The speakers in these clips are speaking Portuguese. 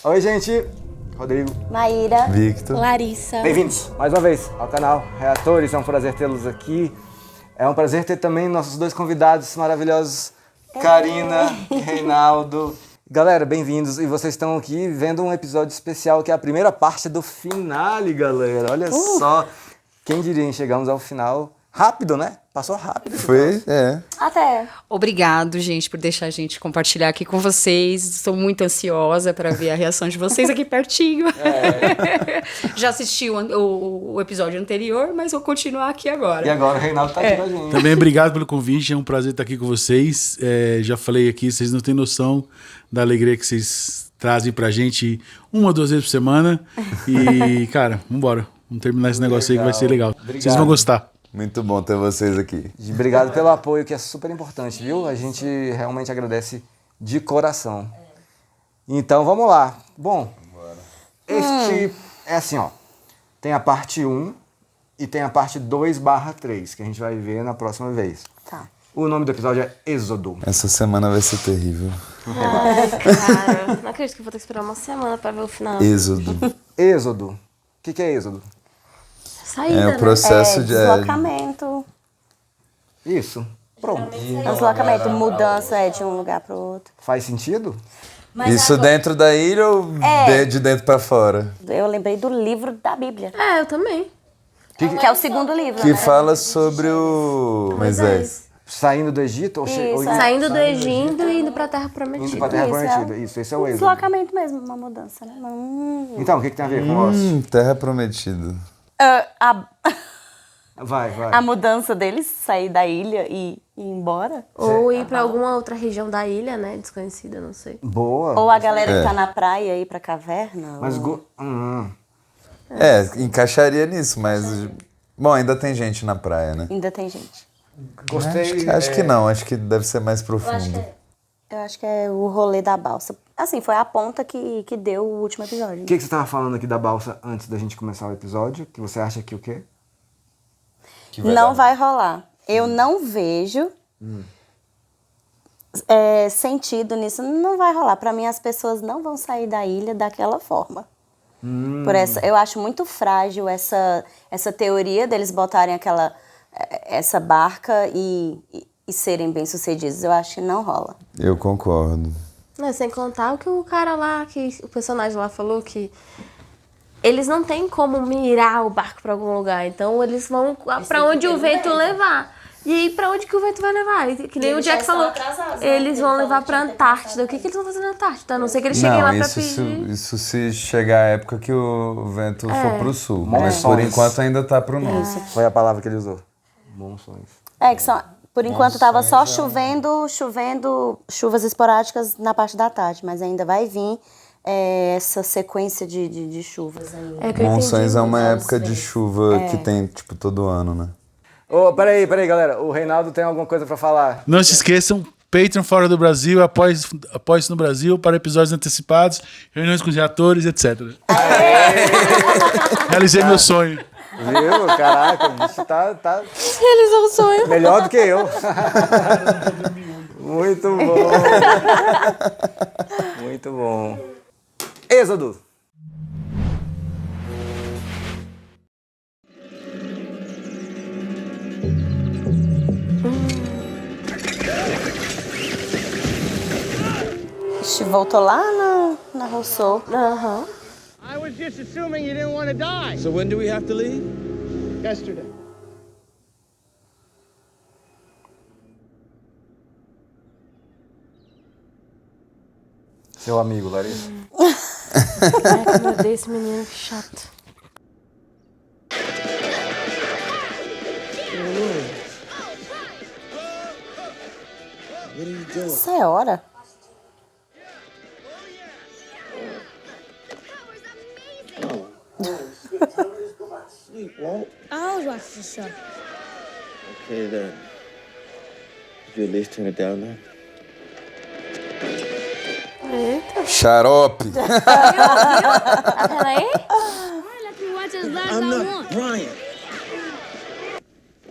Oi, gente. Rodrigo. Maíra. Victor. Larissa. Bem-vindos mais uma vez ao canal Reatores. É um prazer tê-los aqui. É um prazer ter também nossos dois convidados maravilhosos, Karina e Reinaldo. Galera, bem-vindos. E vocês estão aqui vendo um episódio especial, que é a primeira parte do finale, galera. Olha só. Quem diria, hein? Chegamos ao final. Rápido, né? Passou rápido. Foi, Até. Obrigado, gente, por deixar a gente compartilhar aqui com vocês. Estou muito ansiosa para ver a reação de vocês aqui pertinho. Já assisti o episódio anterior, mas vou continuar aqui agora. E agora o Reinaldo tá aqui com a gente. Também obrigado pelo convite, é um prazer estar aqui com vocês. Já falei aqui, vocês não têm noção da alegria que vocês trazem pra gente 1 ou 2 vezes por semana. E, cara, vambora. Vamos terminar esse negócio aí que vai ser legal. Obrigado. Vocês vão gostar. muito bom ter vocês aqui. Obrigado pelo apoio, que é super importante, viu? A gente realmente agradece de coração. Então, vamos lá. Bom, este é assim, ó. Tem a parte 1 e tem a parte 2/3, que a gente vai ver na próxima vez. Tá. O nome do episódio é Êxodo. Essa semana vai ser terrível. Ai, cara, não acredito que eu vou ter que esperar uma semana pra ver o final. Êxodo. Êxodo. O que é Êxodo? Saída, É o processo de... Deslocamento. Isso. Pronto. Deslocamento, mudança de um lugar pro outro. Faz sentido? Isso dentro da ilha ou de dentro pra fora? Eu lembrei do livro da Bíblia, É, eu também. que é o segundo livro, Que né? fala sobre o Moisés. Saindo do Egito? Ou Isso, Saindo do Egito e indo pra Terra Prometida. Indo pra Terra Isso, Prometida. Isso, esse é o Êxodo. Deslocamento mesmo, uma mudança, né? Então, o que tem a ver com nós? Terra Prometida. Vai. A mudança deles, sair da ilha e ir embora. Ou ir pra alguma outra região da ilha, né? Desconhecida, não sei. Boa. Ou a galera que tá na praia ir pra caverna. Mas... Encaixaria nisso, mas... Bom, ainda tem gente na praia, né? Ainda tem gente. Gostei. Acho que não, acho que deve ser mais profundo. Eu acho que é o rolê da balsa. Assim, foi a ponta que deu o último episódio. O que você estava falando aqui da balsa antes da gente começar o episódio? Que você acha que o quê? Não vai rolar. Eu não vejo sentido nisso. Não vai rolar. Pra mim, as pessoas não vão sair da ilha daquela forma. Eu acho muito frágil essa teoria deles botarem essa barca e serem bem-sucedidos. Eu acho que não rola. Eu concordo. Não, sem contar o que o cara lá, que o personagem lá falou, que eles não têm como mirar o barco pra algum lugar. Então, eles vão pra onde o vento levar. E aí, pra onde que o vento vai levar? E que nem o Jack falou, eles vão levar pra Antártida. O que eles vão fazer na Antártida? A não ser que eles cheguem lá pra pedir. Isso se chegar a época que o vento for pro sul. Mas por enquanto ainda tá pro norte. Foi a palavra que ele usou. Monções. Por enquanto tava só chovendo, chuvas esporádicas na parte da tarde. Mas ainda vai vir essa sequência de chuvas aí. Monções é uma época de chuva que tem, tipo, todo ano, né? Peraí, galera. O Reinaldo tem alguma coisa pra falar? Não se esqueçam, Patreon fora do Brasil, apoie-se no Brasil para episódios antecipados, reuniões com os reatores, etc. Realizei meu sonho. Viu? Caraca, o bicho tá Realizou o sonho. melhor do que eu. Muito bom. Muito bom. Êxodo. Voltou lá na Rousseau. Aham. I was just assuming you didn't want to die. So when do we have to leave? Yesterday. Seu amigo, Larissa. Ai, como eu odeio esse menino, que chato. Isso é hora. I always watch the show. Okay then. Could you at least turn it down now? Eita. Xarope! Tá vendo aí? Let me watch as loud as I'm I not want. Brian.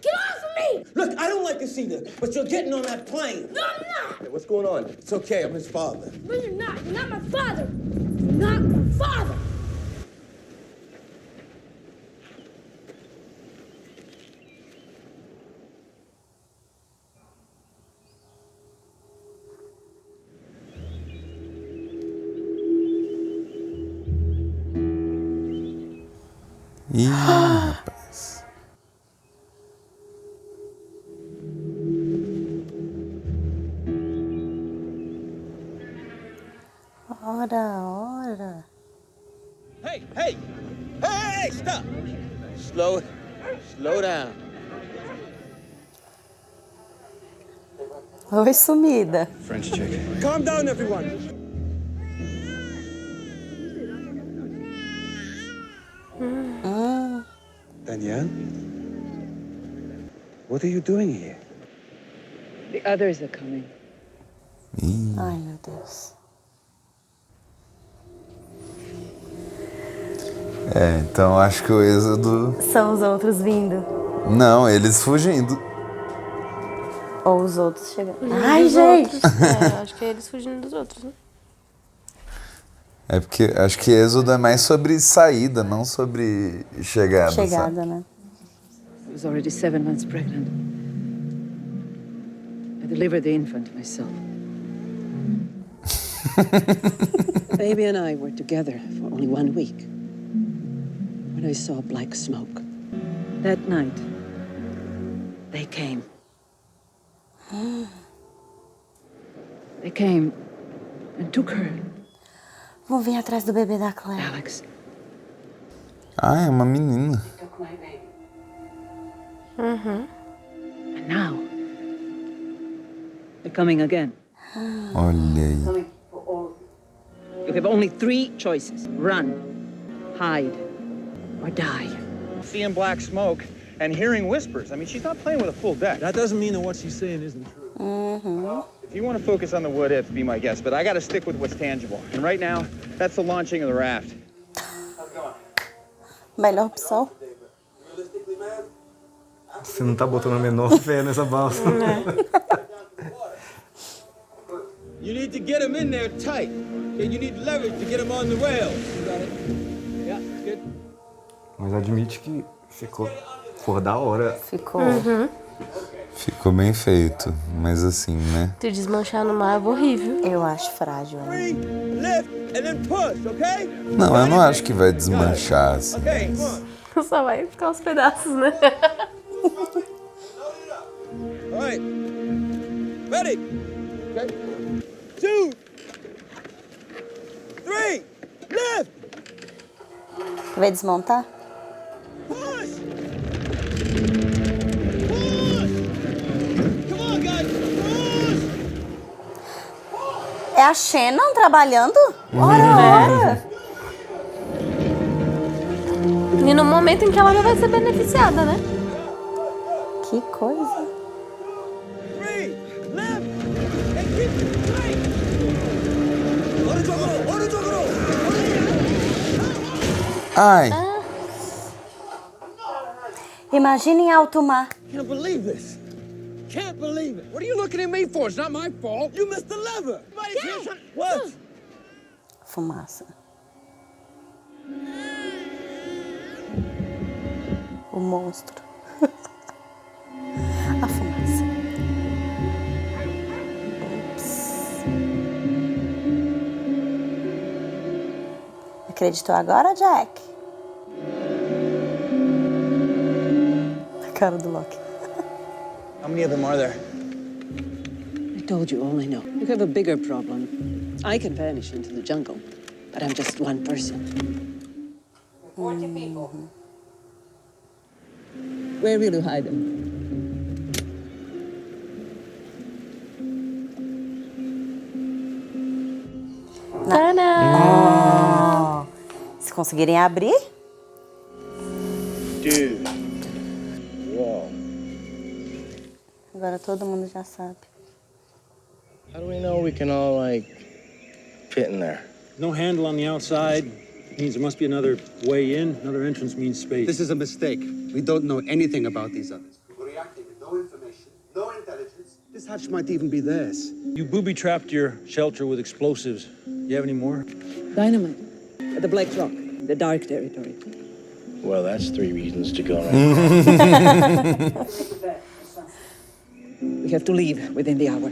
Get off of me! Look, I I don't like this either, but you're getting on that plane. No, I'm not. Hey, what's going on? It's okay, I'm his father. No, you're not. You're not my father. You're not my father. Ih, rapaz. Ora. Hey, stop. Slow down. Oi, sumida. French chick. Calm down, everyone. Danielle? What are you doing here? The others are coming. Ai, meu Deus. Então acho que o êxodo... São os outros vindo. Não, eles fugindo. Ou os outros chegando. Ai, Ai, gente! Acho que é eles fugindo dos outros, né? É porque acho que êxodo é mais sobre saída, não sobre chegada. Chegada, sabe? né? I was already 7 months pregnant. I delivered the infant myself. Baby and I were together for only 1 week when I saw black smoke. That night, they came. They came and took her, Vão vir atrás do bebê da Claire. Alex. Ah, é uma menina. Took my baby. And now, they're coming again. Olha aí. Coming for all. You have only 3 choices. Run, hide, or die. Seeing black smoke and hearing whispers. I mean, she's not playing with a full deck. That doesn't mean that what she's saying isn't true. If you want to focus on the what if, be my guest. But I got to stick with what's tangible. And right now, that's the launching of the raft. Melhor opção. Você não tá botando a menor fé nessa balsa. You need to get him in there tight. Okay, you need leverage to get him on the rails. You got it? Yeah, good. Mas admite que ficou por da hora. Ficou. Ficou bem feito, mas assim, né? Se desmanchar no mar é horrível. Eu acho frágil, né? Three, lift, and then push, okay? Não, eu não acho que vai desmanchar, assim. Okay, come on. Só vai ficar os pedaços, né? All right. Ready? Okay. 2, 3, lift! Vai desmontar? Push! Come on, guys! Push! É a Shannon trabalhando? Ora. E no momento em que ela já vai ser beneficiada, né? Que coisa. 3, left, and keep straight! 오른쪽으로! Ai! Imagina em alto mar. Can't believe this. Can't believe it. What are you looking at me for? It's not my fault. You missed the lever. What? Fumaça. O monstro. A fumaça. Ups. Acreditou agora, Jack? A cara do Loki. How many of them are there? I told you all I know. You have a bigger problem. I can vanish into the jungle, but I'm just one person. 40 people. Where will you hide them? Oh. Se conseguirem abrir, Dude. Whoa. agora todo mundo já sabe. How do we know we can all, like, fit in there? No handle on the outside. Means there must be another way in. Another entrance means space. This is a mistake. We don't know anything about these others. We're reacting with no information hatch might even be theirs. You booby-trapped your shelter with explosives. You have any more? Dynamite. At the Black Rock, the dark territory. Well, that's 3 reasons to go around. We have to leave within the hour.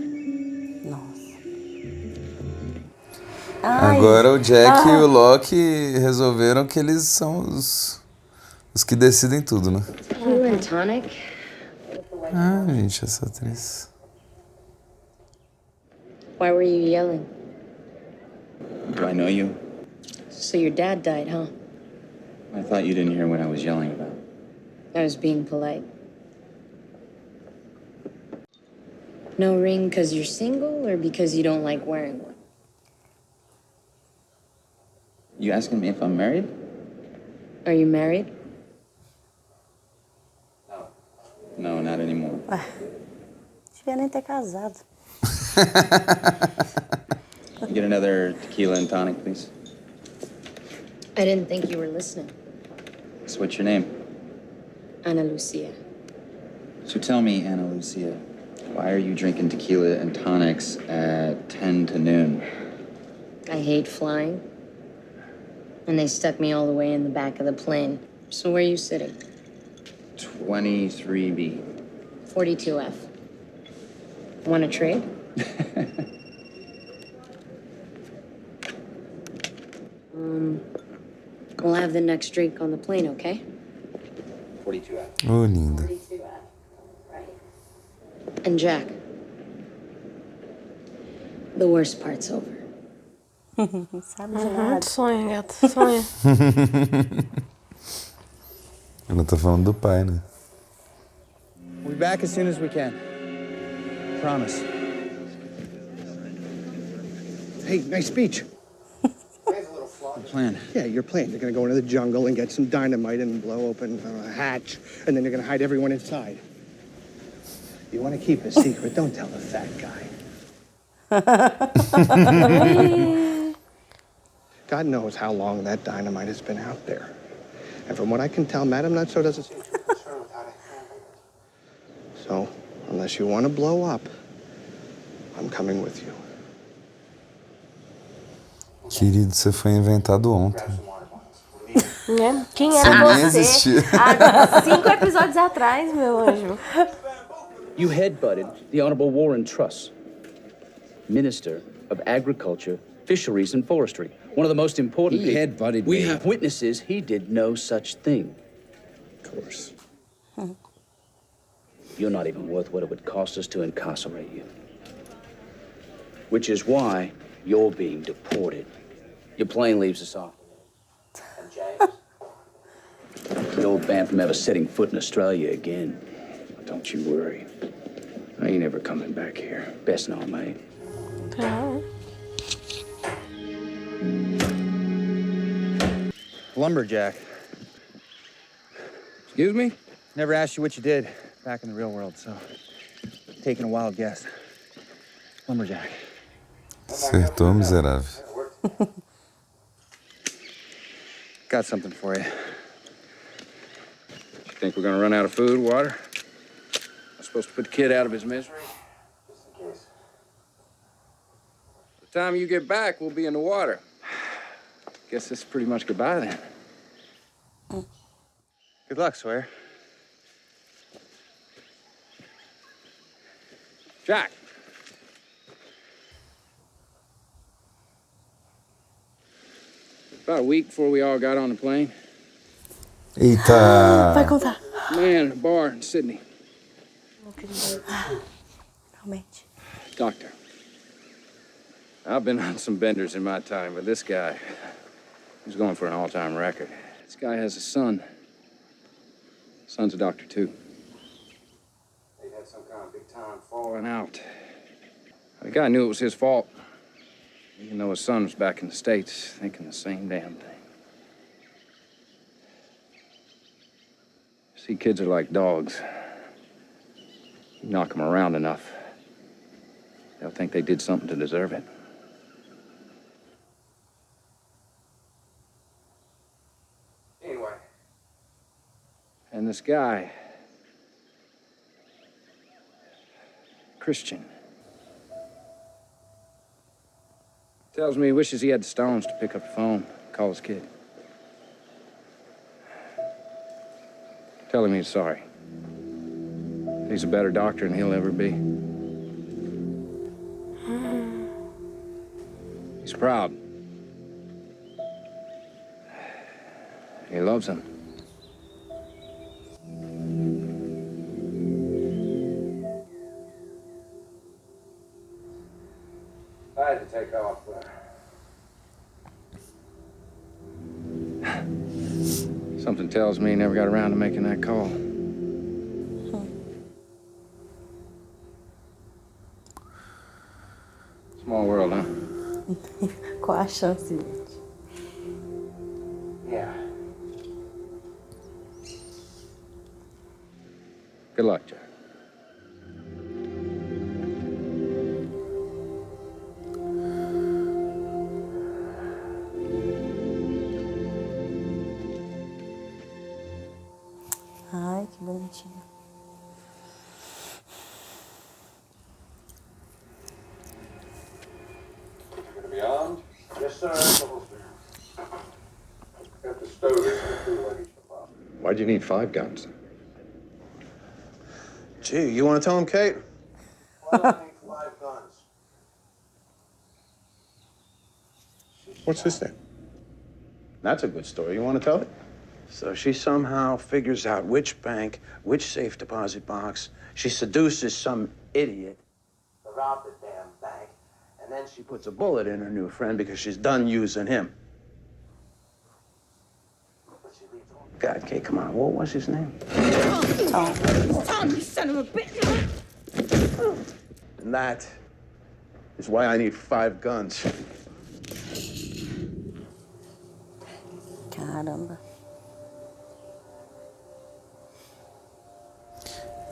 Agora o Jack e o Loki resolveram que eles são os que decidem tudo, né? You and Tonic? Ah, gente, essa atriz. Why were you yelling? Do I know you? So your dad died, huh? I thought you didn't hear what I was yelling about. I was being polite. No ring because you're single or because you don't like wearing one? You asking me if I'm married? Are you married? No, not anymore. Devia nem ter casado. Get another tequila and tonic, please. I didn't think you were listening. So what's your name? Ana Lucia. So tell me, Ana Lucia, why are you drinking tequila and tonics at 10 to noon? I hate flying. And they stuck me all the way in the back of the plane. So where are you sitting? 23B. 42F. Want to trade? We'll have the next drink on the plane, okay? 42F. Oh, linda. And Jack, the worst part's over. Sabe de nada. Sonho, gato, sonho. Ela tá falando do pai, né? We'll be back as soon as we can. Promise. Hey, nice speech. Plan. Yeah, your plan. You're gonna go into the jungle and get some dynamite and blow open a hatch, and then you're gonna hide everyone inside. You want to keep a secret? Don't tell the fat guy. God knows how long that dynamite has been out there. And from what I can tell, Madame Nutso doesn't seem too concerned with how to handle it. So, unless you want to blow up, I'm coming with you. Querido, você foi inventado ontem. Né? Quem Você era nem você? existia. Há 5 episódios atrás, meu anjo. You headbutted the Honorable Warren Truss, Minister of Agriculture, Fisheries and Forestry. One of the most important He headbutted We me. have witnesses he did no such thing. Of course. You're not even worth what it would cost us to incarcerate you. Which is why you're being deported. Your plane leaves us off. And James? You're banned from ever setting foot in Australia again. Don't you worry. I ain't ever coming back here. Best not, mate. Lumberjack. Excuse me? Never asked you what you did back in the real world, so taking a wild guess. Lumberjack. Acertou, miserável. Got something for you. You think we're gonna run out of food, water? I'm supposed to put the kid out of his misery? Just in case. By the time you get back, we'll be in the water. Guess this is pretty much goodbye then. Good luck, Sawyer. Jack. About a week before we all got on the plane, Eita! Vai contar. man in a bar in Sydney. Realmente. Doctor. I've been on some benders in my time, but this guy, he's going for an all-time record. This guy has a son. Son's a doctor, too. They had some kind of big-time falling out. The guy knew it was his fault, even though his son was back in the States thinking the same damn thing. See, kids are like dogs. You knock them around enough, they'll think they did something to deserve it. Anyway. And this guy, Christian. Tells me he wishes he had the stones to pick up the phone, call his kid. Tell him he's sorry. He's a better doctor than he'll ever be. He's proud. He loves him. I had to take off. Something tells me he never got around to making that call. Small world, huh? Qual a chance, gente? Yeah. Good luck, Jack. Ai, que bonitinho. Beyond? Yes, sir. Got the stove in the two luggage compartment. Why'd you need 5 guns? Gee, you want to tell him, Kate? Why do I need 5 guns? What's this then? That's a good story. You want to tell it? So she somehow figures out which bank, which safe deposit box. She seduces some idiot to rob the damn bank. And then she puts a bullet in her new friend because she's done using him. God, Kate, come on. What was his name? Tom, you son of a bitch! And that is why I need 5 guns. Caramba.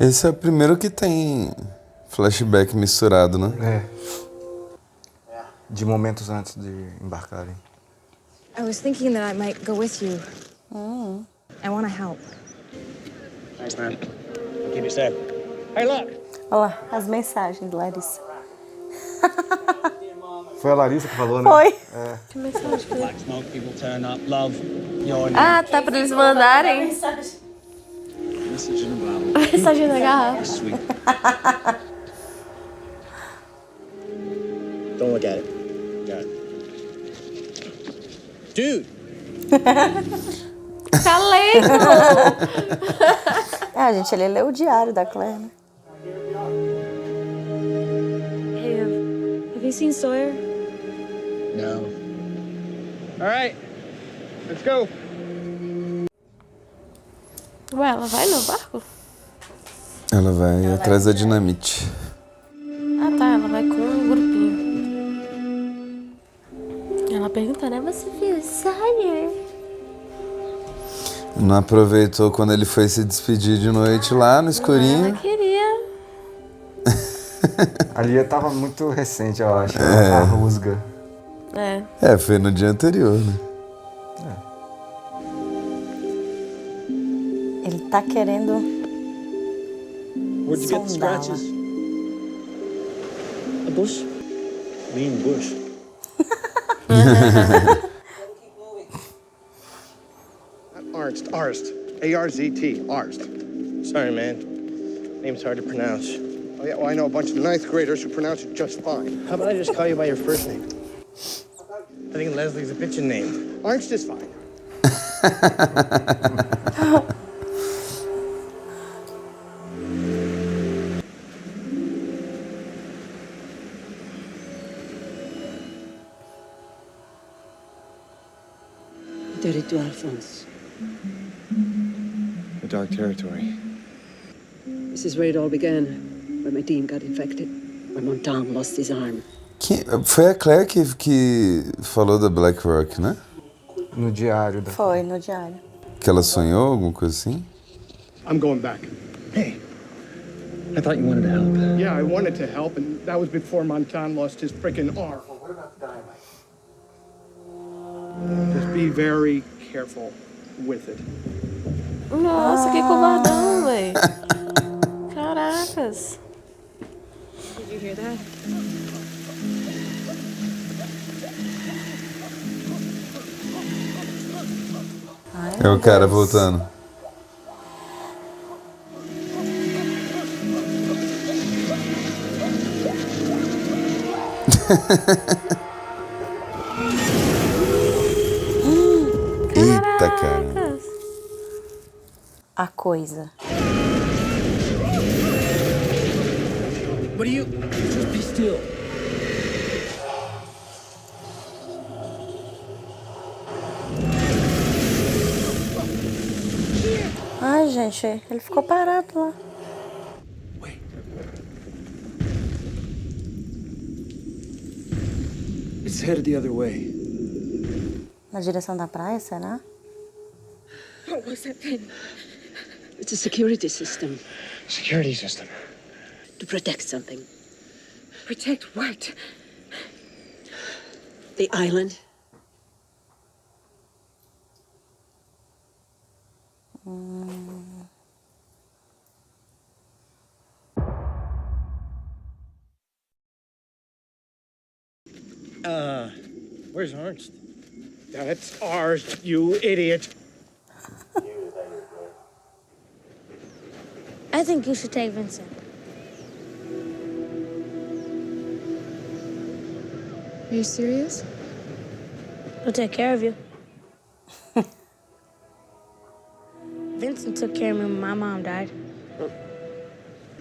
Esse é o primeiro que tem flashback misturado, né? É. De momentos antes de embarcarem. I was thinking that I might go with you. I want to help. Thanks, man. Keep it safe. Hey, look! Olha lá, as mensagens, Larissa. Foi a Larissa que falou, né? Foi. É. Que mensagem? Black smoke, people turn up, love, your name. Ah, tá pra eles mandarem. Message in a bottle. Mensagem da garrafa. Sweet. Don't look at it. Got it. Dude! Tá lendo! Ah, gente, ele leu o diário da Claire, né? Hey, have you seen Sawyer? No. All right. Let's go. Ué, ela vai no barco? Ela vai atrás da dinamite. Ah, tá. Ela vai com um grupinho. Ela pergunta, né? Você viu Sawyer? Não aproveitou quando ele foi se despedir de noite lá no escurinho. Ela queria. Ali tava muito recente, eu acho. A rusga. É. Foi no dia anterior, né? Ele tá querendo Where'd you get the sondá-la. scratches? A bush? Mean bush. Arzt. A-R-Z-T. Arzt. Sorry, man. Name's hard to pronounce. Oh, yeah, well, I know a bunch of 9th graders who pronounce it just fine. How about I just call you by your first name? I think Leslie's a bitchin' name. Arzt is fine. Territoire, France. The Dark Territory. This is where it all began, when my team got infected, when Montan lost his arm. Foi a Claire que falou da Black Rock, né? No diário da... Foi, no diário. Que ela sonhou, alguma coisa assim? I'm going back. Hey, I thought you wanted to help. Yeah, I wanted to help, and that was before Montan lost his frickin' arm. What about the dynamite? Just be very careful with it. Nossa, que covardão, véi. Caracas. hear that? É o cara voltando. Eita, cara. A coisa. What are you? Just be still. Ai, gente, ele ficou parado lá. It's headed the other way. Na direção da praia, será? What was that thing? It's a security system. Security system. To protect something. Protect what? The island. Where's Ernst? That's ours, you idiot. I think you should take Vincent. Are you serious? He'll take care of you. Vincent took care of me when my mom died.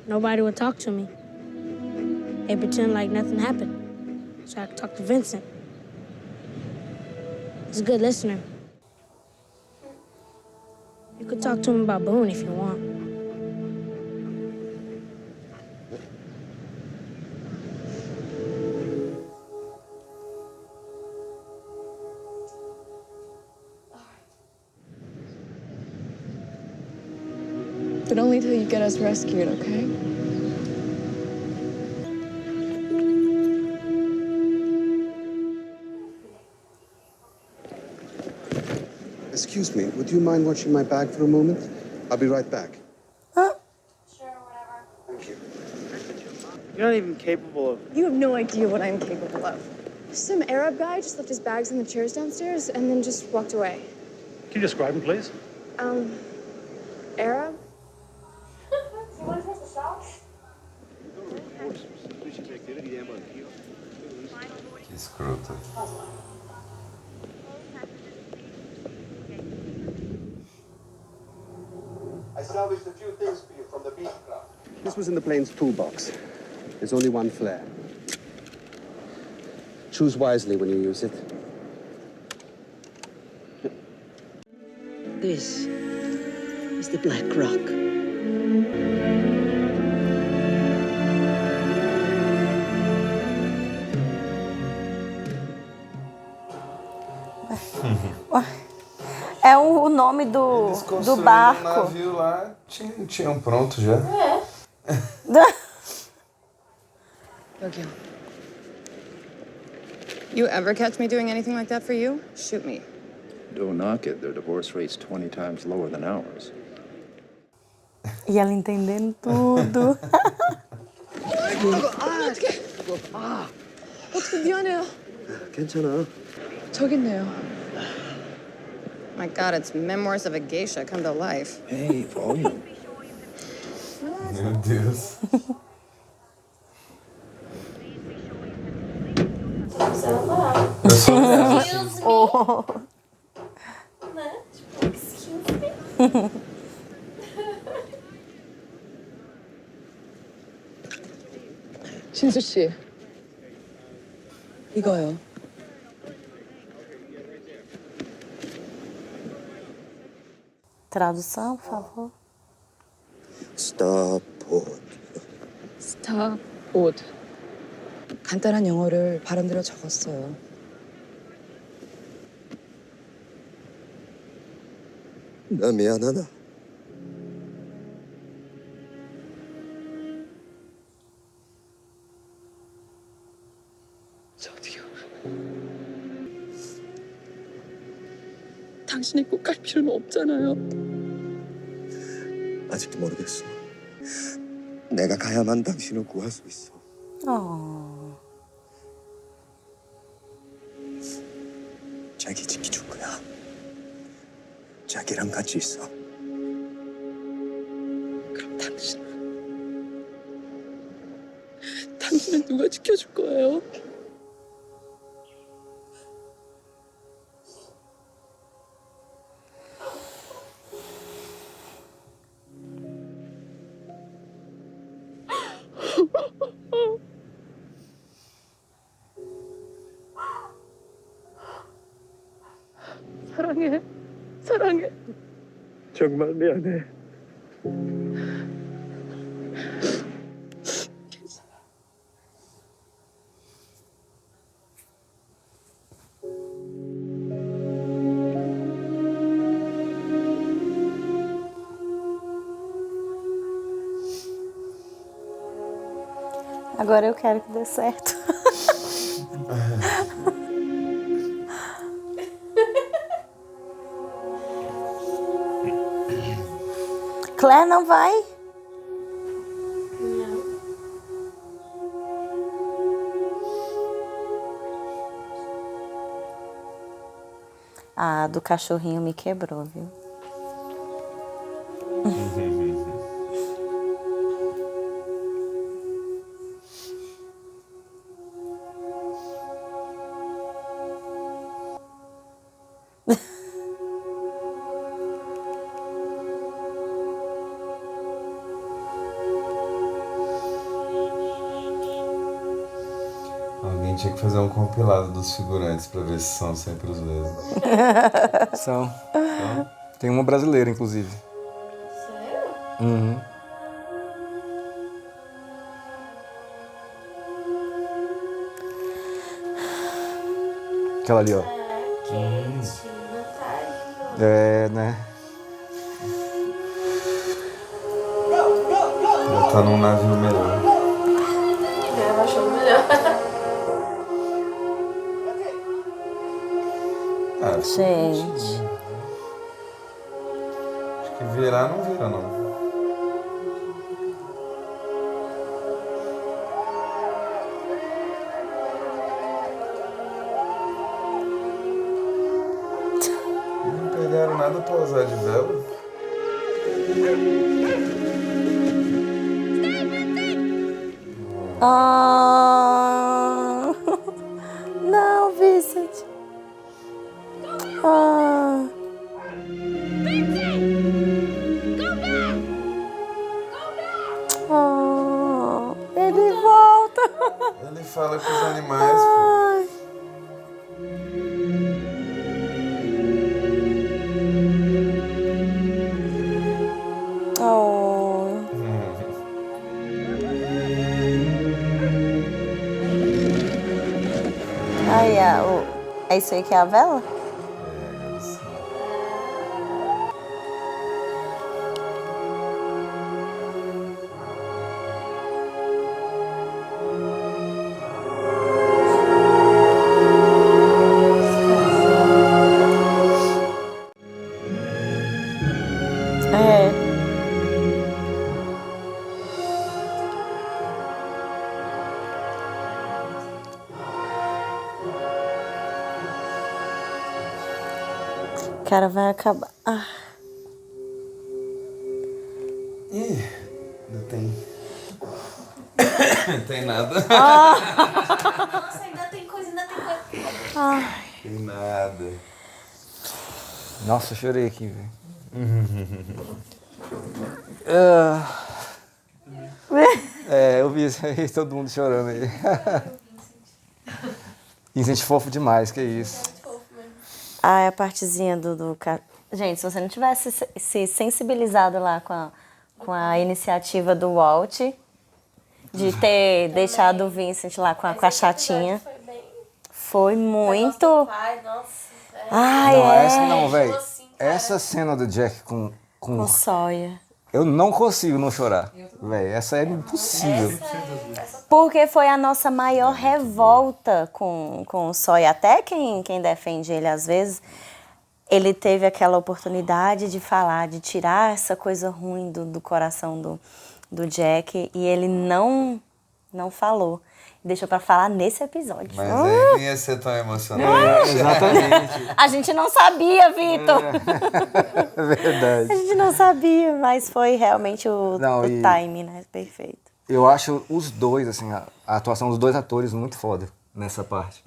Nobody would talk to me. They pretend like nothing happened. So I could talk to Vincent. He's a good listener. You could talk to him about Boone if you want. But only till you get us rescued, okay? Excuse me, would you mind watching my bag for a moment? I'll be right back. You're not even capable of... You have no idea what I'm capable of. Some Arab guy just left his bags in the chairs downstairs and then just walked away. Can you describe him, please? Arab? Que escroto. I salvaged a few things for you from the Beechcraft. This was in the plane's toolbox. There's only one flare. Choose wisely when you use it. This is the Black Rock. É o nome do barco. O navio lá tinham pronto já. Tokyo. You ever catch me doing anything like that for you? Shoot me. Don't knock it. Their divorce rate's 20 times lower than ours. E ela entendendo tudo. 어떻게 미안해요. 괜찮아. 저기 있네요. My God, it's Memoirs of a Geisha come to life. Hey, volume. Meu Deus. Oh. 신수 씨. 이거요. Tradução, por favor. Starport. 스타봇. 간단한 영어를 발음대로 적었어요. 나 미안하다. 저도요. 당신이 꼭 갈 필요는 없잖아요. 아직도 모르겠어. 내가 가야만 당신을 구할 수 있어. Oh. 자기 지켜줄 거야. 자기랑 같이 있어. 그럼 당신은 누가 지켜줄 거예요? 사랑해. 사랑해. 정말 미안해. Agora eu quero que dê certo. Claire não vai? Não. Ah, do cachorrinho me quebrou, viu? Alguém tinha que fazer um compilado dos figurantes pra ver se são sempre os mesmos. São. Tem uma brasileira, inclusive. Sério? Uhum. Aquela ali, ó. É, né? Já tá num navio melhor. Ela achou melhor. Ah, Gente. acho que virar não vira, não. Não pegaram nada pra usar de vela. Ah, não, Vincent. Ah. Ah, ele volta. Ele fala com os animais, pô. Ai. Oh. Aí, é isso aí que é a vela? É. Cara, vai acabar. Ah. Ih, não tem. Não tem nada. Nossa, ainda tem coisa. Ai. Tem nada. Nossa, eu chorei aqui, velho. Eu vi isso aí, todo mundo chorando aí. Vincent fofo demais, que isso. Ah, é a partezinha do... Gente, se você não tivesse se sensibilizado lá com a iniciativa do Walt, de ter deixado o Vincent lá com a chatinha, foi muito... Ai, não, é. essa não, velho. Essa cena do Jack com Sawyer. Eu não consigo não chorar. Velho, essa é impossível. Porque foi a nossa maior revolta com o Sawyer. Até quem defende ele, às vezes, ele teve aquela oportunidade de falar, de tirar essa coisa ruim do coração do Jack, e ele não falou. Deixou pra falar nesse episódio. Mas aí não ia ser tão emocionante. Exatamente. A gente não sabia, Vitor. É verdade. A gente não sabia, mas foi realmente o e- time, né? Perfeito. Eu acho os dois, assim, a atuação dos dois atores muito foda nessa parte.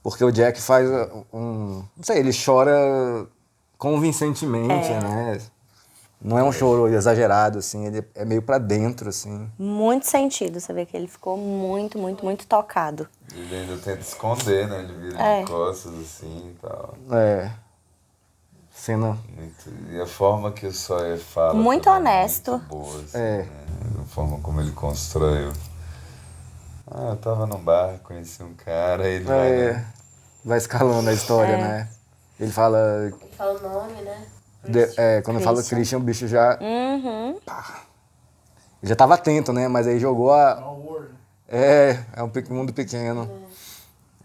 Porque o Jack faz não sei, ele chora convincentemente, né? Não é um choro exagerado, assim, ele é meio pra dentro, assim. Muito sentido, você vê que ele ficou muito, muito, muito tocado. Ele ainda tenta esconder, né? Ele vira de costas assim e tal. É. Cena... E a forma que o Sawyer fala Muito também é honesto. muito boa, assim, né? A forma como ele constrói. Eu tava num bar, conheci um cara, ele vai... Né? Vai escalando a história, né? Ele fala... Ele fala o nome, né? Quando fala Christian, o bicho já... Uhum. Ele já tava atento, né? Mas aí jogou a... É um mundo pequeno.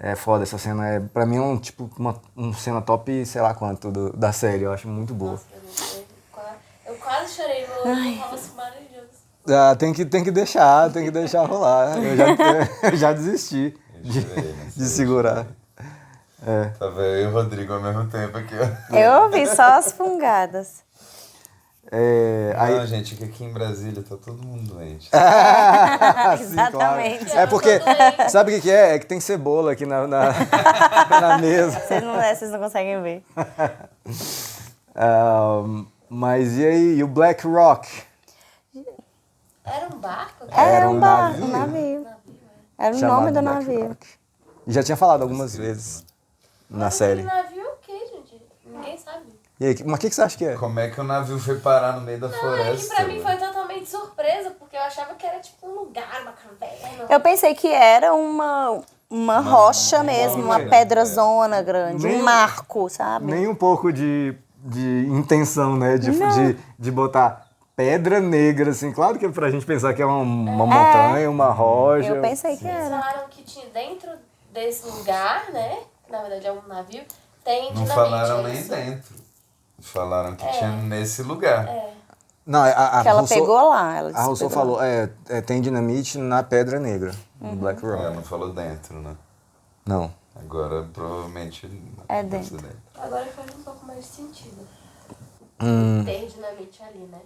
É foda essa cena. Pra mim é uma cena top, sei lá quanto, da série. Eu acho muito boa. Nossa, eu quase chorei no olho, eu tava assim, maravilhoso. Tem que deixar rolar. Eu já desisti de segurar. Tava eu e o Rodrigo ao mesmo tempo aqui, ó. Eu ouvi só as fungadas. Não, gente, que aqui em Brasília tá todo mundo doente. Exatamente. Claro. É porque, sabe o que é? É que tem cebola aqui na mesa. Vocês não conseguem ver. Mas e aí, e o Black Rock? Era um barco? Era um navio. Era o nome do Black navio. Rock. E já tinha falado algumas vezes na série. Aquele navio é o quê, gente? Ninguém sabe. E aí, mas o que você acha que é? Como é que o navio foi parar no meio da floresta? É que pra mim foi totalmente surpresa, porque eu achava que era tipo um lugar, uma caverna. Eu pensei que era uma rocha mesmo, uma pedrazona grande, um marco, sabe? Nem um pouco de intenção, né? De botar pedra negra, assim. Claro que é pra gente pensar que é uma montanha, uma rocha. Eu pensei que Eles era. falaram que tinha dentro desse lugar, né? Que na verdade é um navio, tem Não dinamite. falaram nem dentro. Falaram que tinha nesse lugar. Não, que ela pegou lá. A Rousseau falou, tem dinamite na Pedra Negra, no Black Rock. Ela não falou dentro, né? Não. Agora, provavelmente... É dentro. Agora faz um pouco mais de sentido. Ter dinamite ali, né?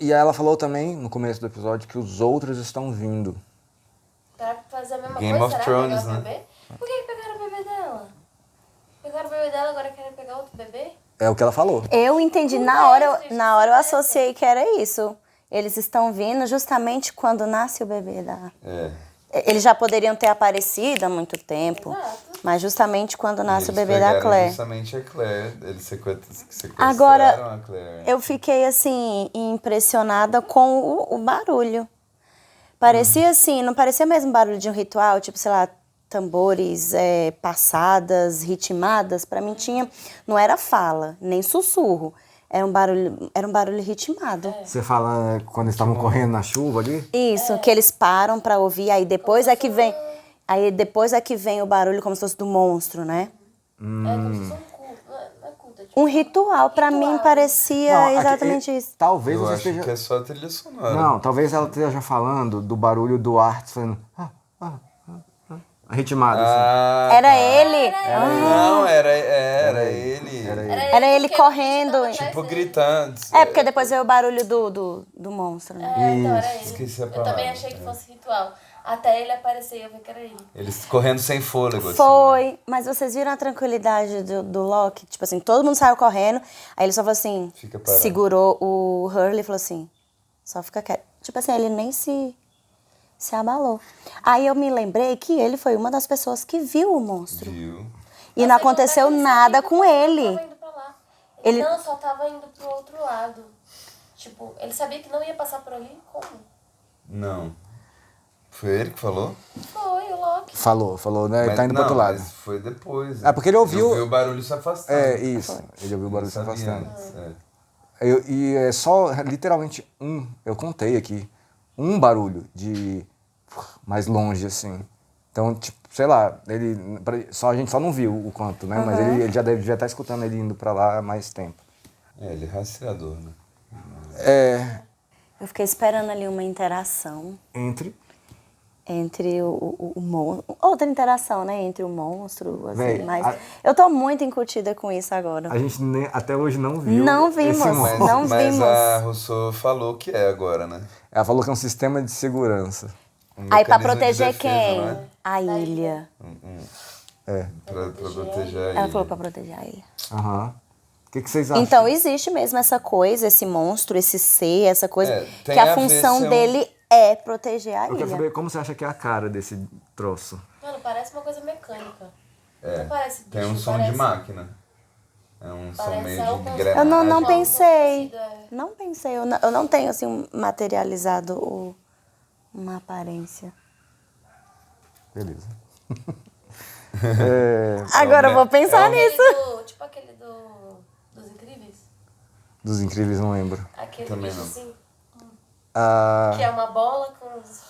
E ela falou também, no começo do episódio, que os outros estão vindo. Pra fazer a mesma Game coisa, of será? Thrones, Pegar o né? bebê? Por que pegaram o bebê dela? Pegaram o bebê dela, agora querem pegar outro bebê? É o que ela falou. Eu entendi, na hora eu associei que era isso. Eles estão vindo justamente quando nasce o bebê da... Eles já poderiam ter aparecido há muito tempo, mas justamente quando nasce o bebê da Claire. Justamente a Claire, eles sequestraram Agora, a Claire. eu fiquei assim, impressionada com o barulho. Parecia assim, não parecia mesmo barulho de um ritual, tipo, sei lá, tambores, passadas, ritmadas. Pra mim não era fala, nem sussurro. Era um barulho ritmado. Você fala quando eles estavam correndo na chuva ali? Isso, que eles param pra ouvir, aí depois é que vem o barulho como se fosse do monstro, né? É como se fosse um culto, não é culto, é tipo... Um ritual, pra mim parecia exatamente isso. Talvez Eu você acho esteja... que é só a trilha sonora. Não, talvez ela esteja falando do barulho do Art fazendo... ritmado, assim. Era ele? Não, era ele. Era ele correndo. Tipo, gritando. Porque depois veio o barulho do monstro, né? Então era ele. Esqueci a Eu palavra. também achei que fosse ritual. Até ele aparecer e eu vi que era ele. Eles correndo sem fôlego, Foi, mas vocês viram a tranquilidade do Loki? Tipo assim, todo mundo saiu correndo, aí ele só falou assim, Fica parado. segurou o Hurley e falou assim, só fica quieto. Tipo assim, ele nem se abalou. Aí eu me lembrei que ele foi uma das pessoas que viu o monstro. Viu. E não aconteceu nada com ele. Ele não, só tava indo pro outro lado. Tipo, ele sabia que não ia passar por ali? Como? Não. Foi ele que falou? Foi, o Loki. Falou, né? Ele tá indo pro outro lado. Mas foi depois. Porque ele ouviu... Ele ouviu o barulho se afastando. Isso. Ele ouviu o barulho se afastando. Antes, E é só, literalmente, eu contei aqui, um barulho de mais longe, assim. Então, tipo, sei lá, a gente só não viu o quanto, né? Mas ele já devia estar escutando ele indo pra lá há mais tempo. Ele é rastreador, né? Eu fiquei esperando ali uma interação. Entre? entre o monstro. Outra interação, né? Entre o monstro, assim, Véi, mas eu tô muito incutida com isso agora. A gente até hoje não viu. Não vimos, esse monstro. não Mas vimos. a Rousseau falou que é agora, né? Ela falou que é um sistema de segurança. Aí pra mecanismo de proteger defesa, quem? não é? A ilha. É. Pra proteger a ilha. Ela falou pra proteger a ilha. Aham. O que vocês acham? Então existe mesmo essa coisa, esse monstro, esse ser, essa coisa, tem que a a ver função ser um- dele é proteger a Eu quero ilha. saber como você acha que é a cara desse troço. Mano, parece uma coisa mecânica. É, Não parece tem um bicho, som parece- de máquina. É um som Parece meio algo de com- engrenagem. Eu não Uma pensei. construída. Não pensei. Eu não tenho, assim, materializado uma aparência. Beleza. Agora eu vou pensar nisso. Tipo aquele dos Incríveis. Dos Incríveis, não lembro. Aquele Também bicho não. assim, Ah, que é uma bola com os...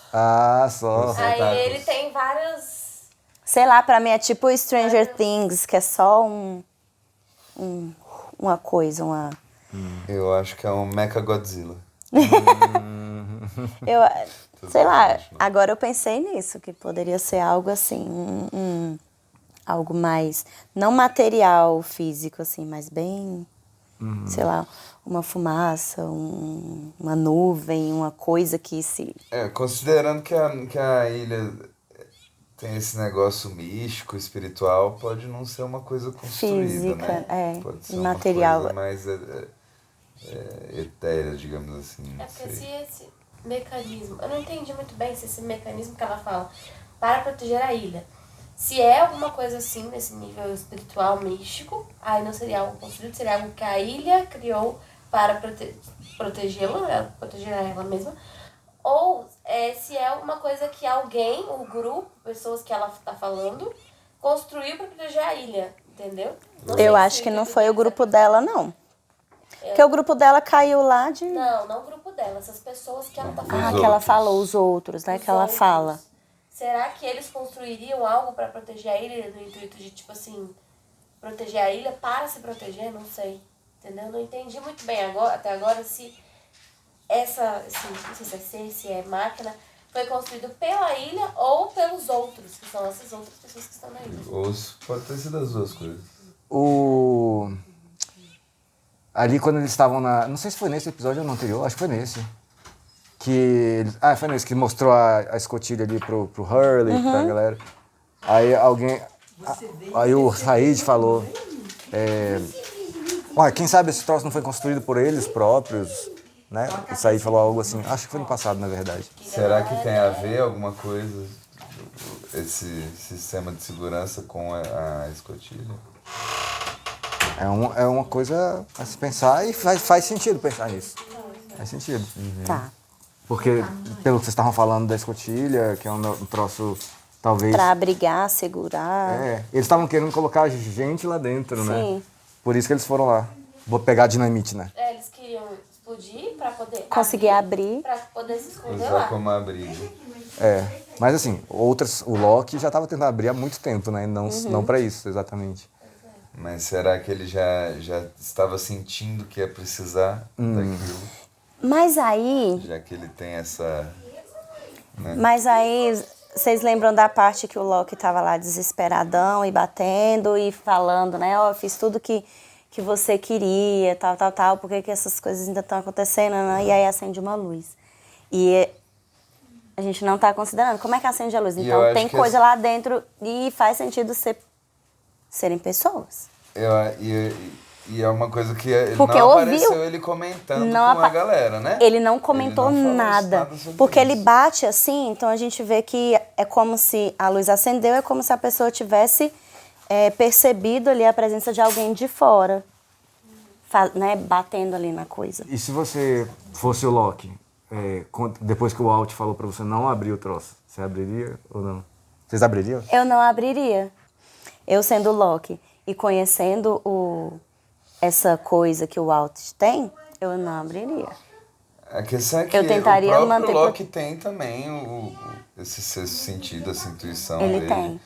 só. Aí ele tem várias... Sei lá, pra mim é tipo Stranger Things, que é só uma coisa, uma... Eu acho que é um Mechagodzilla. Sei lá, agora eu pensei nisso, que poderia ser algo assim, algo mais, não material, físico, assim, mas bem, sei lá, uma fumaça, uma nuvem, uma coisa que se... Considerando que a ilha tem esse negócio místico, espiritual, pode não ser uma coisa construída, Física, né? Pode ser imaterial. uma coisa mais etérea, digamos assim. É Não porque sei. se esse mecanismo... Eu não entendi muito bem se esse mecanismo que ela fala para proteger a ilha, se é alguma coisa assim, nesse nível espiritual, místico, aí não seria algo construído, seria algo que a ilha criou para protegê-la, proteger ela mesma, ou se é alguma coisa que alguém, o grupo, pessoas que ela está falando, construiu para proteger a ilha, entendeu? Não sei Eu se acho que não foi o grupo dela, não. Porque o grupo dela caiu lá de... Não o grupo dela, essas pessoas que ela tá falando. que ela falou, os outros, né? Os que ela outros. fala. Será que eles construiriam algo para proteger a ilha no intuito de, tipo assim, proteger a ilha para se proteger? Não sei. Entendeu? Não entendi muito bem até agora se não sei se é máquina, foi construído pela ilha ou pelos outros, que são essas outras pessoas que estão na ilha. Ou pode ter sido as duas coisas. Ali quando eles estavam na... Não sei se foi nesse episódio ou no anterior, acho que foi nesse. Foi nesse que mostrou a escotilha ali pro Hurley, pra galera. Aí alguém... Aí o Said falou... quem sabe esse troço não foi construído por eles próprios, né? O Said falou algo assim, acho que foi no passado, na verdade. Será que tem a ver alguma coisa, esse sistema de segurança com a escotilha? É uma coisa a se pensar e faz sentido pensar nisso. Faz sentido. Tá. Porque, pelo que vocês estavam falando da escotilha, que é um troço, talvez... Pra abrigar, segurar. Eles estavam querendo colocar gente lá dentro, né? Sim. Por isso que eles foram lá. Vou pegar dinamite, né? Eles queriam explodir para poder... Conseguir abrir. Para poder se esconder Usar lá. como abrigo. Mas assim, o Loki já estava tentando abrir há muito tempo, né? Não pra isso, exatamente. Mas será que ele já estava sentindo que ia precisar daquilo? Mas aí... Já que ele tem essa... Né? Mas aí, vocês lembram da parte que o Loki tava lá desesperadão e batendo e falando, né? Eu fiz tudo que você queria, tal, por que essas coisas ainda estão acontecendo, né? E aí acende uma luz. E a gente não tá considerando. Como é que acende a luz? Então tem coisa lá dentro e faz sentido serem pessoas. E é uma coisa que ele Porque não apareceu ele comentando com a galera, né? Ele não comentou Ele não falou nada. sobre Porque isso. ele bate assim, então a gente vê que é como se a luz acendeu, é como se a pessoa tivesse percebido ali a presença de alguém de fora, né, batendo ali na coisa. E se você fosse o Loki, depois que o Walt falou pra você não abrir o troço, você abriria ou não? Vocês abririam? Eu não abriria. Eu sendo o Loki e conhecendo essa coisa que o Walt tem, eu não abriria. A questão é que Eu tentaria o próprio manter... Loki tem também esse sexto sentido, essa intuição Ele dele. tem.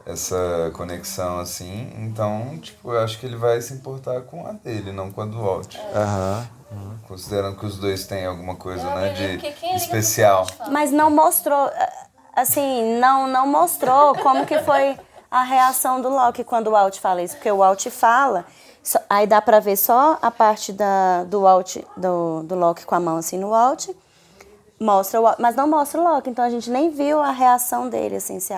Essa conexão, assim. Então, tipo, eu acho que ele vai se importar com a dele, não com a do Walt. Considerando que os dois têm alguma coisa, né, de porque quem é especial. Mas não mostrou... assim, não mostrou como que foi a reação do Loki quando o Walt fala isso. Porque o Walt fala, aí dá pra ver só a parte do Loki com a mão assim no Walt, mostra mas não mostra o Loki. Então a gente nem viu a reação dele, assim, se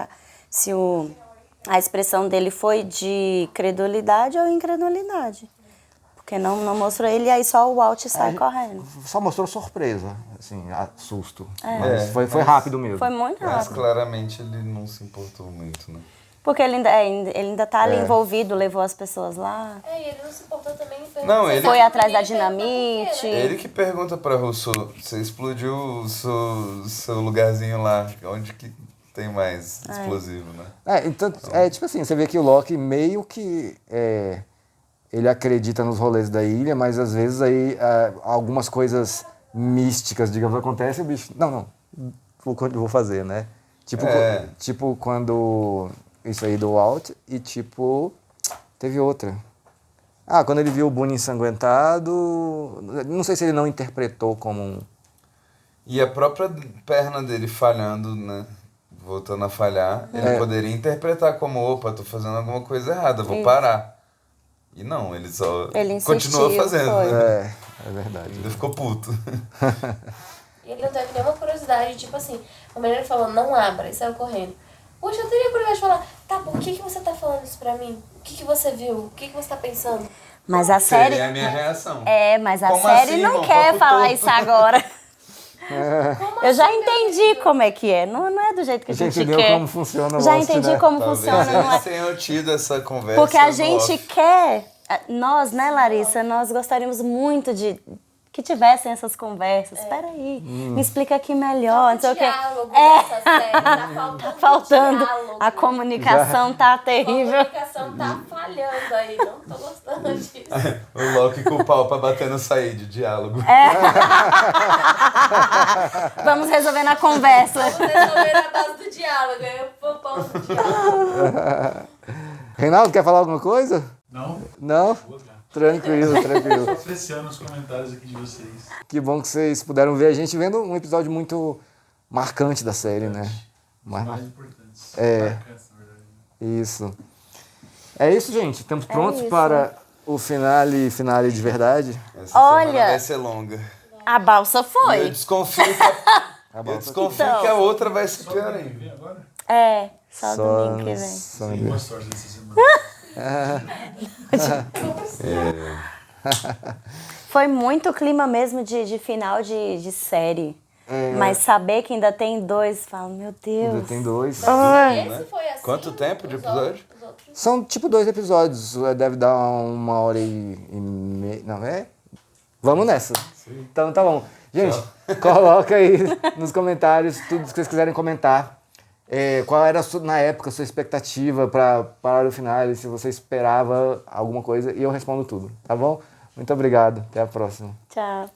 a expressão dele foi de credulidade ou incredulidade. Porque não mostrou ele, e aí só o Walt sai correndo. Só mostrou surpresa, assim, susto. É. Mas foi rápido mesmo. Foi muito Mas rápido. claramente ele não se importou muito, né? Porque ele ainda tá ali envolvido, levou as pessoas lá. E ele não se importou também. Não, ele foi atrás da dinamite. Ele que pergunta pra Rousseau, você explodiu o seu lugarzinho lá, onde que tem mais explosivo, né? Então, tipo assim, você vê que o Loki meio que... ele acredita nos rolês da ilha, mas às vezes aí algumas coisas místicas, digamos, acontecem e o bicho... Não, vou fazer, né? Tipo quando... Isso aí do Walt e tipo... Teve outra. Quando ele viu o Boone ensanguentado... Não sei se ele não interpretou como um... E a própria perna dele falhando, né? Voltando a falhar, ele poderia interpretar como, opa, tô fazendo alguma coisa errada, vou parar. E não, ele só continua fazendo. Né? É verdade. Ele ficou puto. E ele não teve nenhuma curiosidade, tipo assim, a menina falou, não abra, e saiu correndo. Poxa, eu teria curiosidade de falar, tá, por que você tá falando isso pra mim? O que você viu? O que você tá pensando? Mas a série... Seria a minha reação. Mas a Como série assim, não irmão? quer Papo falar todo. isso agora. Eu já entendi como é que é. Não é do jeito que a gente quer. Já entendeu como funciona o Já Lost, entendi né? como Talvez funciona. Não é... eles tenham tido essa conversa. Porque a no gente off. quer... Nós, né, Larissa? Nós gostaríamos muito de... Que tivessem essas conversas. Espera aí, me explica aqui melhor. Não sei o quê. Tá faltando. A comunicação tá terrível. A comunicação tá falhando aí, não tô gostando disso. O Loki com o pau pra bater no Said, diálogo. Vamos resolver na conversa. Vamos resolver na base do diálogo. Aí eu pau do diálogo. Reinaldo, quer falar alguma coisa? Não? Tranquilo. Só apreciando os comentários aqui de vocês. Que bom que vocês puderam ver a gente vendo um episódio muito marcante da série, né? Mais importantes. Marcantes, na verdade. Isso. É isso, gente. Estamos prontos para o finale de verdade? Essa semana Olha, vai ser longa. a balsa foi. E eu desconfio que a outra vai ser pior ainda. Só domingo que vem. Só domingo. Boa sorte nessa semana. Foi muito clima mesmo de final de série. Mas saber que ainda tem 2, fala, meu Deus. Ainda tem 2. Esse foi assim. Quanto tempo de episódio? São tipo 2 episódios. Deve dar 1h30. Não, Vamos nessa. Sim. Então tá bom. Gente, coloca aí nos comentários tudo que vocês quiserem comentar. Qual era, na época, a sua expectativa para o final, se você esperava alguma coisa, e eu respondo tudo, tá bom? Muito obrigado, até a próxima. Tchau.